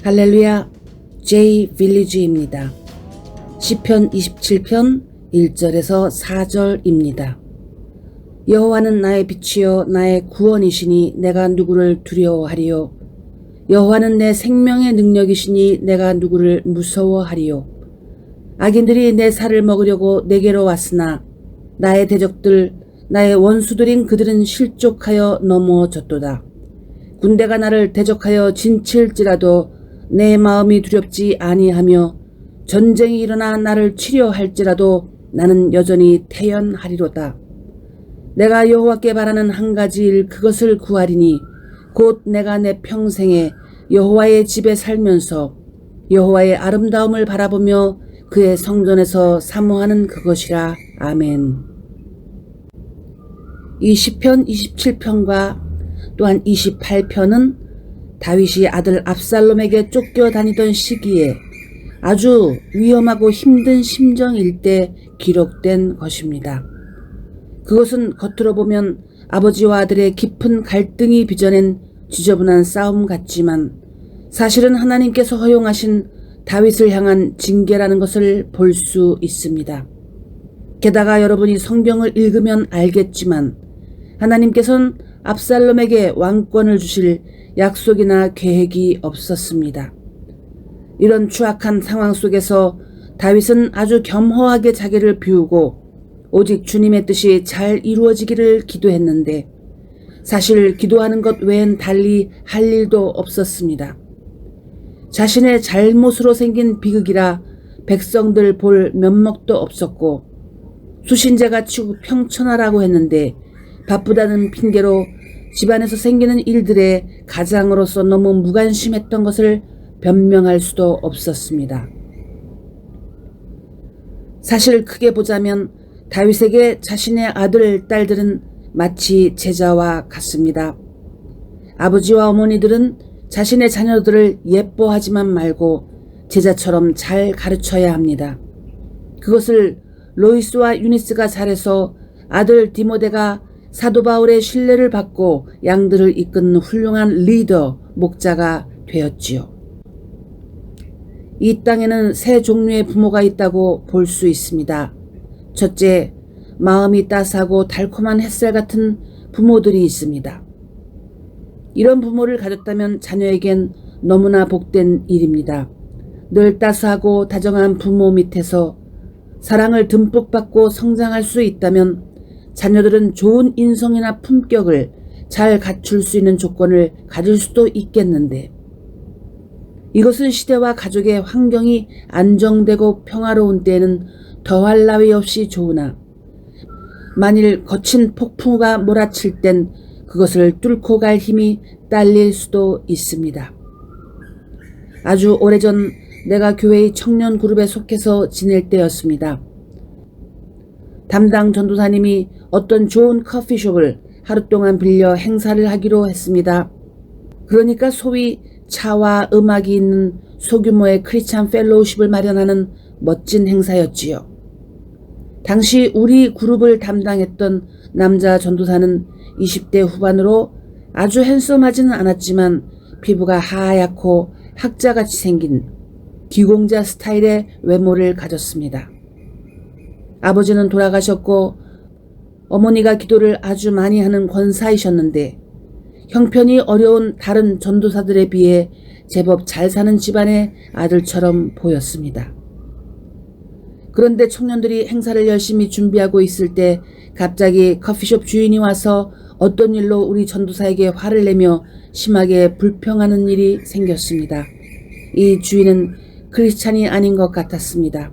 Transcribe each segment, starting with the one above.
할렐루야, J 빌리지입니다. 시편 27편 1절에서 4절입니다. 여호와는 나의 빛이요 나의 구원이시니 내가 누구를 두려워하리요. 여호와는 내 생명의 능력이시니 내가 누구를 무서워하리요. 악인들이 내 살을 먹으려고 내게로 왔으나 나의 대적들 나의 원수들인 그들은 실족하여 넘어졌도다. 군대가 나를 대적하여 진칠지라도 내 마음이 두렵지 아니하며 전쟁이 일어나 나를 치려할지라도 나는 여전히 태연하리로다. 내가 여호와께 바라는 한 가지 일 그것을 구하리니 곧 내가 내 평생에 여호와의 집에 살면서 여호와의 아름다움을 바라보며 그의 성전에서 사모하는 그것이라. 아멘. 이 시편 27편과 또한 28편은 다윗이 아들 압살롬에게 쫓겨다니던 시기에 아주 위험하고 힘든 심정일 때 기록된 것입니다. 그것은 겉으로 보면 아버지와 아들의 깊은 갈등이 빚어낸 지저분한 싸움 같지만 사실은 하나님께서 허용하신 다윗을 향한 징계라는 것을 볼 수 있습니다. 게다가 여러분이 성경을 읽으면 알겠지만 하나님께서는 압살롬에게 왕권을 주실 약속이나 계획이 없었습니다. 이런 추악한 상황 속에서 다윗은 아주 겸허하게 자기를 비우고 오직 주님의 뜻이 잘 이루어지기를 기도했는데 사실 기도하는 것 외엔 달리 할 일도 없었습니다. 자신의 잘못으로 생긴 비극이라 백성들 볼 면목도 없었고 수신제가 치고 평천하라고 했는데 바쁘다는 핑계로 집안에서 생기는 일들에 가장으로서 너무 무관심했던 것을 변명할 수도 없었습니다. 사실 크게 보자면 다윗에게 자신의 아들, 딸들은 마치 제자와 같습니다. 아버지와 어머니들은 자신의 자녀들을 예뻐하지만 말고 제자처럼 잘 가르쳐야 합니다. 그것을 로이스와 유니스가 잘해서 아들 디모데가 사도 바울의 신뢰를 받고 양들을 이끄는 훌륭한 리더, 목자가 되었지요. 이 땅에는 세 종류의 부모가 있다고 볼 수 있습니다. 첫째, 마음이 따스하고 달콤한 햇살 같은 부모들이 있습니다. 이런 부모를 가졌다면 자녀에겐 너무나 복된 일입니다. 늘 따스하고 다정한 부모 밑에서 사랑을 듬뿍 받고 성장할 수 있다면 자녀들은 좋은 인성이나 품격을 잘 갖출 수 있는 조건을 가질 수도 있겠는데 이것은 시대와 가족의 환경이 안정되고 평화로운 때에는 더할 나위 없이 좋으나 만일 거친 폭풍우가 몰아칠 땐 그것을 뚫고 갈 힘이 딸릴 수도 있습니다. 아주 오래전 내가 교회의 청년 그룹에 속해서 지낼 때였습니다. 담당 전도사님이 어떤 좋은 커피숍을 하루 동안 빌려 행사를 하기로 했습니다. 그러니까 소위 차와 음악이 있는 소규모의 크리스찬 펠로우십을 마련하는 멋진 행사였지요. 당시 우리 그룹을 담당했던 남자 전도사는 20대 후반으로 아주 핸섬하지는 않았지만 피부가 하얗고 학자같이 생긴 기공자 스타일의 외모를 가졌습니다. 아버지는 돌아가셨고 어머니가 기도를 아주 많이 하는 권사이셨는데 형편이 어려운 다른 전도사들에 비해 제법 잘 사는 집안의 아들처럼 보였습니다. 그런데 청년들이 행사를 열심히 준비하고 있을 때 갑자기 커피숍 주인이 와서 어떤 일로 우리 전도사에게 화를 내며 심하게 불평하는 일이 생겼습니다. 이 주인은 크리스찬이 아닌 것 같았습니다.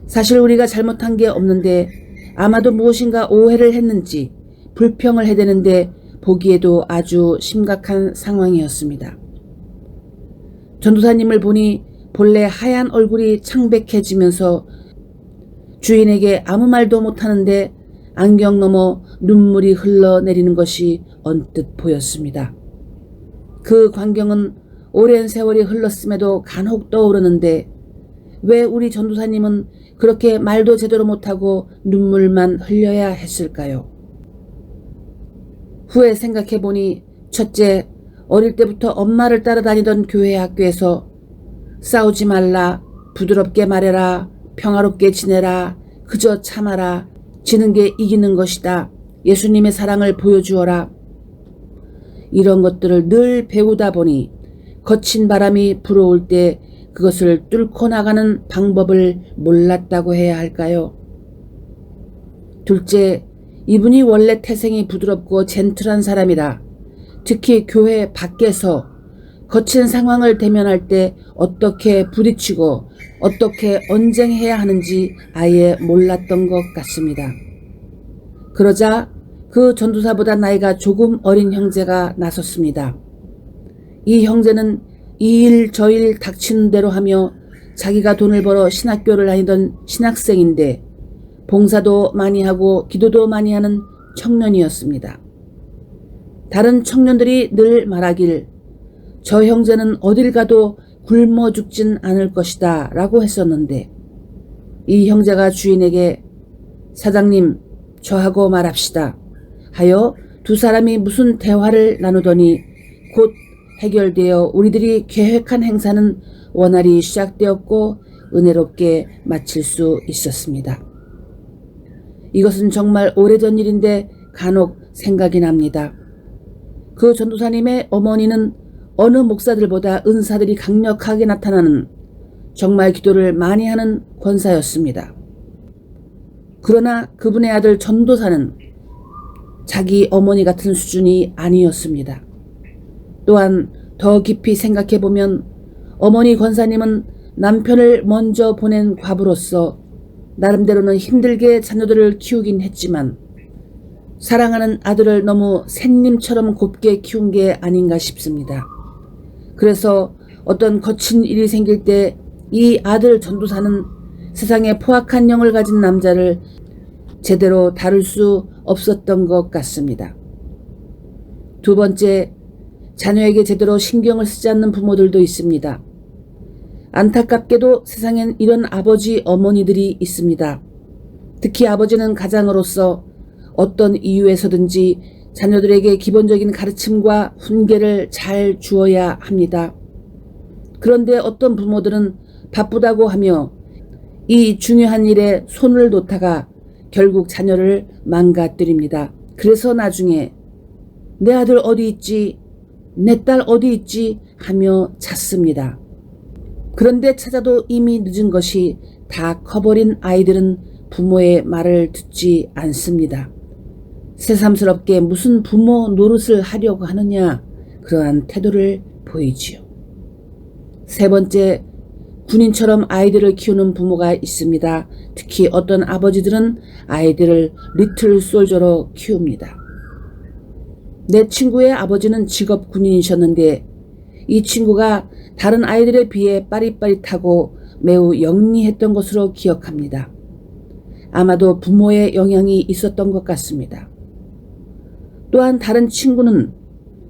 사실 우리가 잘못한 게 없는데 아마도 무엇인가 오해를 했는지 불평을 해대는데 보기에도 아주 심각한 상황이었습니다. 전도사님을 보니 본래 하얀 얼굴이 창백해지면서 주인에게 아무 말도 못하는데 안경 너머 눈물이 흘러내리는 것이 언뜻 보였습니다. 그 광경은 오랜 세월이 흘렀음에도 간혹 떠오르는데 왜 우리 전도사님은 그렇게 말도 제대로 못하고 눈물만 흘려야 했을까요? 후에 생각해보니 첫째, 어릴 때부터 엄마를 따라다니던 교회 학교에서 싸우지 말라, 부드럽게 말해라, 평화롭게 지내라, 그저 참아라, 지는 게 이기는 것이다, 예수님의 사랑을 보여주어라. 이런 것들을 늘 배우다 보니 거친 바람이 불어올 때 그것을 뚫고 나가는 방법을 몰랐다고 해야 할까요? 둘째, 이분이 원래 태생이 부드럽고 젠틀한 사람이라 특히 교회 밖에서 거친 상황을 대면할 때 어떻게 부딪히고 어떻게 언쟁해야 하는지 아예 몰랐던 것 같습니다. 그러자 그 전도사보다 나이가 조금 어린 형제가 나섰습니다. 이 형제는 이 일 저 일 닥치는 대로 하며 자기가 돈을 벌어 신학교를 다니던 신학생인데 봉사도 많이 하고 기도도 많이 하는 청년이었습니다. 다른 청년들이 늘 말하길 저 형제는 어딜 가도 굶어 죽진 않을 것이다 라고 했었는데 이 형제가 주인에게 사장님 저하고 말합시다 하여 두 사람이 무슨 대화를 나누더니 곧 해결되어 우리들이 계획한 행사는 원활히 시작되었고 은혜롭게 마칠 수 있었습니다. 이것은 정말 오래전 일인데 간혹 생각이 납니다. 그 전도사님의 어머니는 어느 목사들보다 은사들이 강력하게 나타나는 정말 기도를 많이 하는 권사였습니다. 그러나 그분의 아들 전도사는 자기 어머니 같은 수준이 아니었습니다. 또한 더 깊이 생각해보면 어머니 권사님은 남편을 먼저 보낸 과부로서 나름대로는 힘들게 자녀들을 키우긴 했지만 사랑하는 아들을 너무 샌님처럼 곱게 키운 게 아닌가 싶습니다. 그래서 어떤 거친 일이 생길 때 이 아들 전도사는 세상에 포악한 영을 가진 남자를 제대로 다룰 수 없었던 것 같습니다. 두 번째, 자녀에게 제대로 신경을 쓰지 않는 부모들도 있습니다. 안타깝게도 세상엔 이런 아버지 어머니들이 있습니다. 특히 아버지는 가장으로서 어떤 이유에서든지 자녀들에게 기본적인 가르침과 훈계를 잘 주어야 합니다. 그런데 어떤 부모들은 바쁘다고 하며 이 중요한 일에 손을 놓다가 결국 자녀를 망가뜨립니다. 그래서 나중에 내 아들 어디 있지? 내 딸 어디 있지? 하며 찾습니다. 그런데 찾아도 이미 늦은 것이 다 커버린 아이들은 부모의 말을 듣지 않습니다. 새삼스럽게 무슨 부모 노릇을 하려고 하느냐 그러한 태도를 보이지요. 세 번째, 군인처럼 아이들을 키우는 부모가 있습니다. 특히 어떤 아버지들은 아이들을 리틀 솔저로 키웁니다. 내 친구의 아버지는 직업 군인이셨는데 이 친구가 다른 아이들에 비해 빠릿빠릿하고 매우 영리했던 것으로 기억합니다. 아마도 부모의 영향이 있었던 것 같습니다. 또한 다른 친구는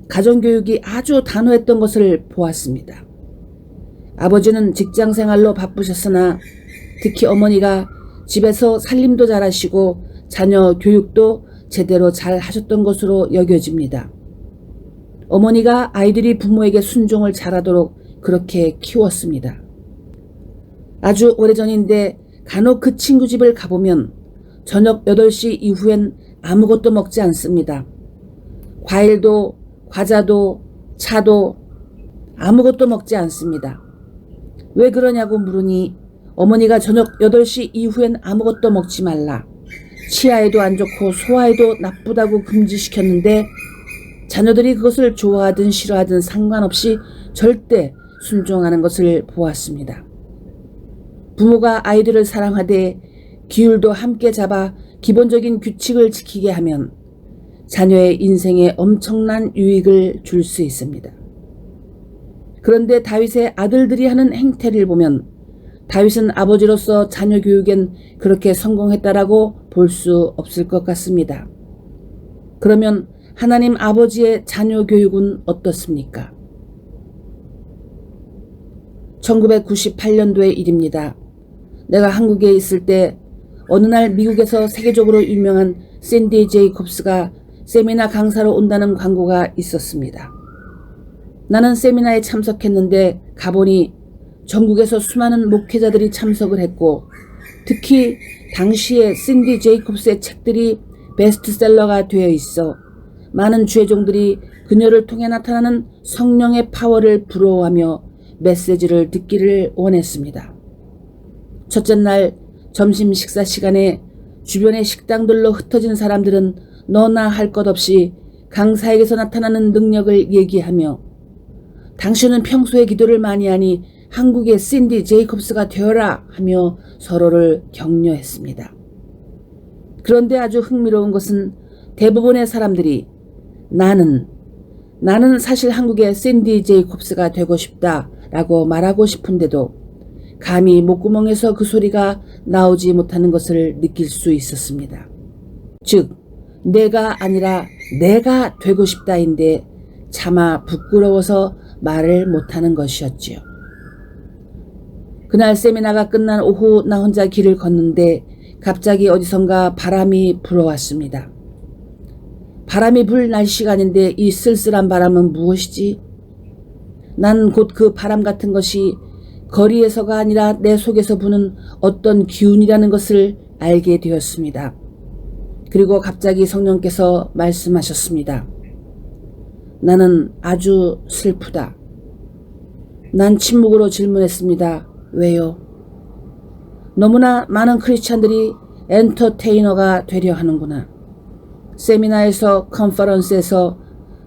가정교육이 아주 단호했던 것을 보았습니다. 아버지는 직장생활로 바쁘셨으나 특히 어머니가 집에서 살림도 잘하시고 자녀 교육도 제대로 잘 하셨던 것으로 여겨집니다. 어머니가 아이들이 부모에게 순종을 잘하도록 그렇게 키웠습니다. 아주 오래전인데 간혹 그 친구 집을 가보면 저녁 8시 이후엔 아무것도 먹지 않습니다. 과일도 과자도 차도 아무것도 먹지 않습니다. 왜 그러냐고 물으니 어머니가 저녁 8시 이후엔 아무것도 먹지 말라. 치아에도 안 좋고 소화에도 나쁘다고 금지시켰는데 자녀들이 그것을 좋아하든 싫어하든 상관없이 절대 순종하는 것을 보았습니다. 부모가 아이들을 사랑하되 기율도 함께 잡아 기본적인 규칙을 지키게 하면 자녀의 인생에 엄청난 유익을 줄 수 있습니다. 그런데 다윗의 아들들이 하는 행태를 보면 다윗은 아버지로서 자녀 교육엔 그렇게 성공했다라고 볼 수 없을 것 같습니다. 그러면 하나님 아버지의 자녀 교육은 어떻습니까? 1998년도의 일입니다. 내가 한국에 있을 때 어느 날 미국에서 세계적으로 유명한 샌디 제이콥스가 세미나 강사로 온다는 광고가 있었습니다. 나는 세미나에 참석했는데 가보니 전국에서 수많은 목회자들이 참석을 했고 특히 당시에 신디 제이콥스의 책들이 베스트셀러가 되어 있어 많은 주의종들이 그녀를 통해 나타나는 성령의 파워를 부러워하며 메시지를 듣기를 원했습니다. 첫째 날 점심 식사 시간에 주변의 식당들로 흩어진 사람들은 너나 할 것 없이 강사에게서 나타나는 능력을 얘기하며 당신은 평소에 기도를 많이 하니 한국의 신디 제이콥스가 되어라 하며 서로를 격려했습니다. 그런데 아주 흥미로운 것은 대부분의 사람들이 나는 사실 한국의 신디 제이콥스가 되고 싶다 라고 말하고 싶은데도 감히 목구멍에서 그 소리가 나오지 못하는 것을 느낄 수 있었습니다. 즉 내가 아니라 내가 되고 싶다인데 차마 부끄러워서 말을 못하는 것이었지요. 그날 세미나가 끝난 오후 나 혼자 길을 걷는데 갑자기 어디선가 바람이 불어왔습니다. 바람이 불 날씨간인데 이 쓸쓸한 바람은 무엇이지? 난 곧 그 바람 같은 것이 거리에서가 아니라 내 속에서 부는 어떤 기운이라는 것을 알게 되었습니다. 그리고 갑자기 성령께서 말씀하셨습니다. 나는 아주 슬프다. 난 침묵으로 질문했습니다. 왜요? 너무나 많은 크리스찬들이 엔터테이너가 되려 하는구나. 세미나에서 컨퍼런스에서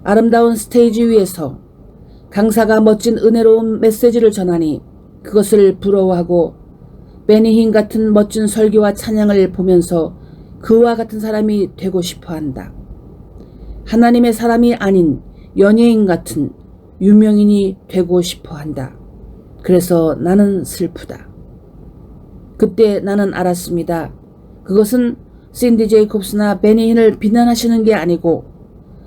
아름다운 스테이지 위에서 강사가 멋진 은혜로운 메시지를 전하니 그것을 부러워하고 베니힌 같은 멋진 설교와 찬양을 보면서 그와 같은 사람이 되고 싶어 한다. 하나님의 사람이 아닌 연예인 같은 유명인이 되고 싶어 한다. 그래서 나는 슬프다. 그때 나는 알았습니다. 그것은 신디 제이콥스나 베니힌을 비난하시는 게 아니고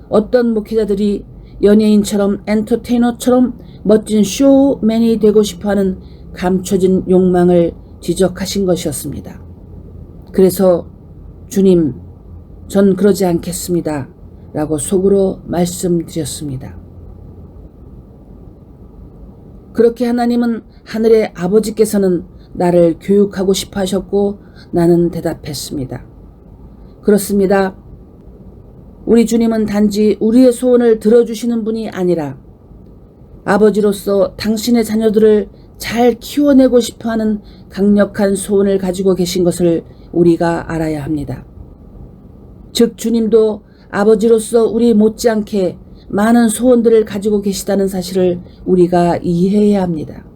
어떤 목회자들이 연예인처럼 엔터테이너처럼 멋진 쇼맨이 되고 싶어하는 감춰진 욕망을 지적하신 것이었습니다. 그래서 주님, 전 그러지 않겠습니다. 라고 속으로 말씀드렸습니다. 그렇게 하나님은 하늘의 아버지께서는 나를 교육하고 싶어 하셨고 나는 대답했습니다. 그렇습니다. 우리 주님은 단지 우리의 소원을 들어주시는 분이 아니라 아버지로서 당신의 자녀들을 잘 키워내고 싶어하는 강력한 소원을 가지고 계신 것을 우리가 알아야 합니다. 즉 주님도 아버지로서 우리 못지않게 많은 소원들을 가지고 계시다는 사실을 우리가 이해해야 합니다.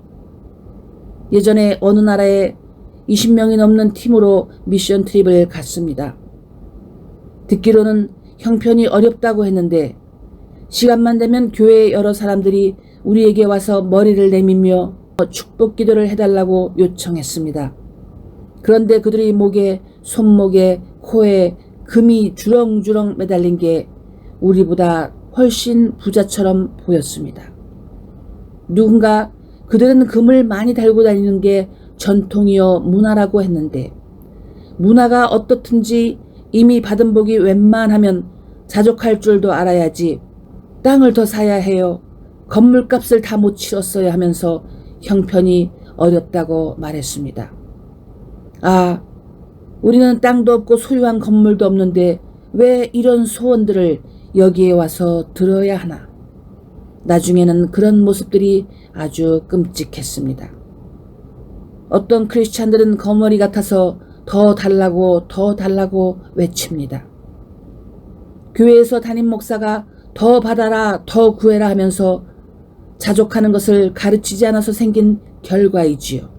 예전에 어느 나라에 20명이 넘는 팀으로 미션 트립을 갔습니다. 듣기로는 형편이 어렵다고 했는데 시간만 되면 교회의 여러 사람들이 우리에게 와서 머리를 내밀며 축복 기도를 해달라고 요청했습니다. 그런데 그들의 목에, 손목에, 코에 금이 주렁주렁 매달린 게 우리보다 훨씬 부자처럼 보였습니다. 누군가 그들은 금을 많이 달고 다니는 게 전통이요 문화라고 했는데 문화가 어떻든지 이미 받은 복이 웬만하면 자족할 줄도 알아야지 땅을 더 사야 해요. 건물값을 다 못 치렀어야 하면서 형편이 어렵다고 말했습니다. 아, 우리는 땅도 없고 소유한 건물도 없는데 왜 이런 소원들을 여기에 와서 들어야 하나. 나중에는 그런 모습들이 아주 끔찍했습니다. 어떤 크리스찬들은 거머리 같아서 더 달라고 외칩니다. 교회에서 담임 목사가 더 받아라, 더 구해라 하면서 자족하는 것을 가르치지 않아서 생긴 결과이지요.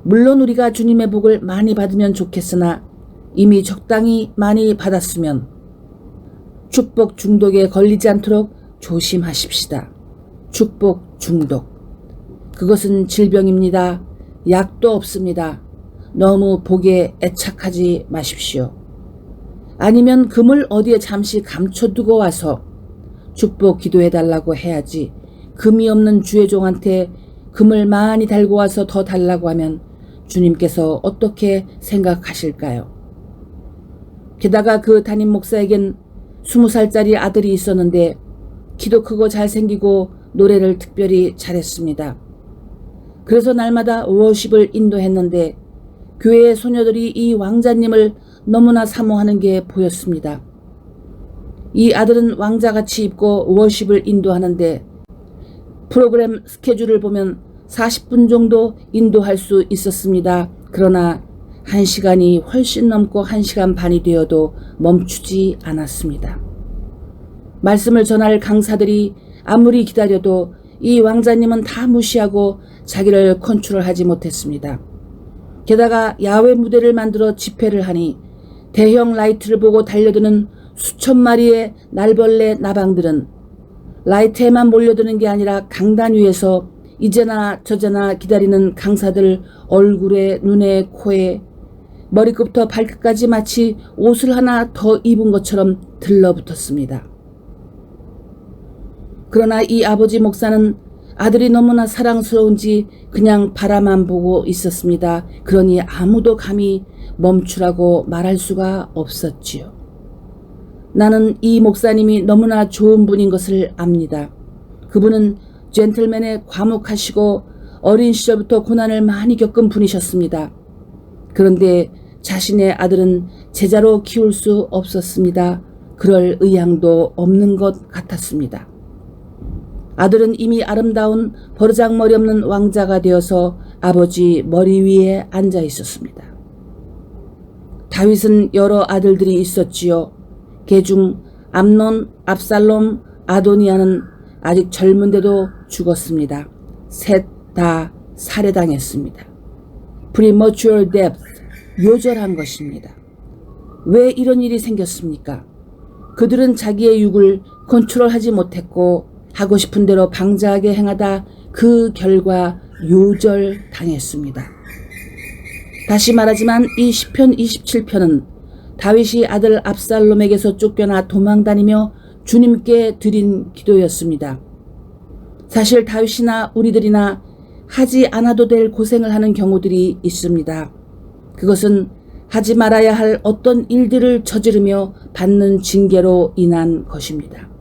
물론 우리가 주님의 복을 많이 받으면 좋겠으나 이미 적당히 많이 받았으면 축복 중독에 걸리지 않도록 조심하십시다. 축복 중독. 그것은 질병입니다. 약도 없습니다. 너무 복에 애착하지 마십시오. 아니면 금을 어디에 잠시 감춰두고 와서 축복 기도해달라고 해야지 금이 없는 주의 종한테 금을 많이 달고 와서 더 달라고 하면 주님께서 어떻게 생각하실까요? 게다가 그 담임 목사에겐 20살짜리 아들이 있었는데 키도 크고 잘생기고 노래를 특별히 잘했습니다. 그래서 날마다 워십을 인도했는데 교회의 소녀들이 이 왕자님을 너무나 사모하는 게 보였습니다. 이 아들은 왕자같이 입고 워십을 인도하는데 프로그램 스케줄을 보면 40분 정도 인도할 수 있었습니다. 그러나 1시간이 훨씬 넘고 1시간 반이 되어도 멈추지 않았습니다. 말씀을 전할 강사들이 아무리 기다려도 이 왕자님은 다 무시하고 자기를 컨트롤하지 못했습니다. 게다가 야외 무대를 만들어 집회를 하니 대형 라이트를 보고 달려드는 수천 마리의 날벌레 나방들은 라이트에만 몰려드는 게 아니라 강단 위에서 이제나 저제나 기다리는 강사들 얼굴에 눈에 코에 머리끝부터 발끝까지 마치 옷을 하나 더 입은 것처럼 들러붙었습니다. 그러나 이 아버지 목사는 아들이 너무나 사랑스러운지 그냥 바라만 보고 있었습니다. 그러니 아무도 감히 멈추라고 말할 수가 없었지요. 나는 이 목사님이 너무나 좋은 분인 것을 압니다. 그분은 젠틀맨에 과묵하시고 어린 시절부터 고난을 많이 겪은 분이셨습니다. 그런데 자신의 아들은 제자로 키울 수 없었습니다. 그럴 의향도 없는 것 같았습니다. 아들은 이미 아름다운 버르장머리 없는 왕자가 되어서 아버지 머리 위에 앉아 있었습니다. 다윗은 여러 아들들이 있었지요. 개중 암논, 압살롬, 아도니아는 아직 젊은데도 죽었습니다. 셋 다 살해당했습니다. premature death, 요절한 것입니다. 왜 이런 일이 생겼습니까? 그들은 자기의 육을 컨트롤하지 못했고 하고 싶은 대로 방자하게 행하다 그 결과 요절당했습니다. 다시 말하지만 이 시편 27편은 다윗이 아들 압살롬에게서 쫓겨나 도망다니며 주님께 드린 기도였습니다. 사실 다윗이나 우리들이나 하지 않아도 될 고생을 하는 경우들이 있습니다. 그것은 하지 말아야 할 어떤 일들을 저지르며 받는 징계로 인한 것입니다.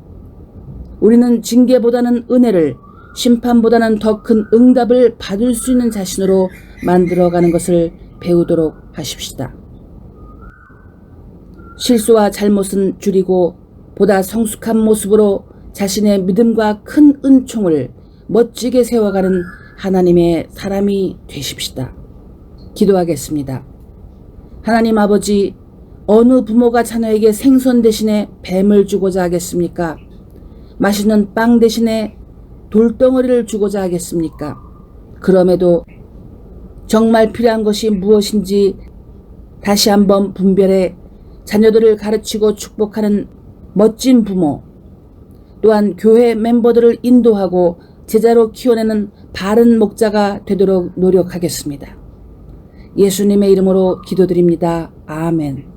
우리는 징계보다는 은혜를, 심판보다는 더 큰 응답을 받을 수 있는 자신으로 만들어가는 것을 배우도록 하십시다. 실수와 잘못은 줄이고 보다 성숙한 모습으로 자신의 믿음과 큰 은총을 멋지게 세워가는 하나님의 사람이 되십시다. 기도하겠습니다. 하나님 아버지, 어느 부모가 자녀에게 생선 대신에 뱀을 주고자 하겠습니까? 맛있는 빵 대신에 돌덩어리를 주고자 하겠습니까? 그럼에도 정말 필요한 것이 무엇인지 다시 한번 분별해 자녀들을 가르치고 축복하는 멋진 부모, 또한 교회 멤버들을 인도하고 제자로 키워내는 바른 목자가 되도록 노력하겠습니다. 예수님의 이름으로 기도드립니다. 아멘.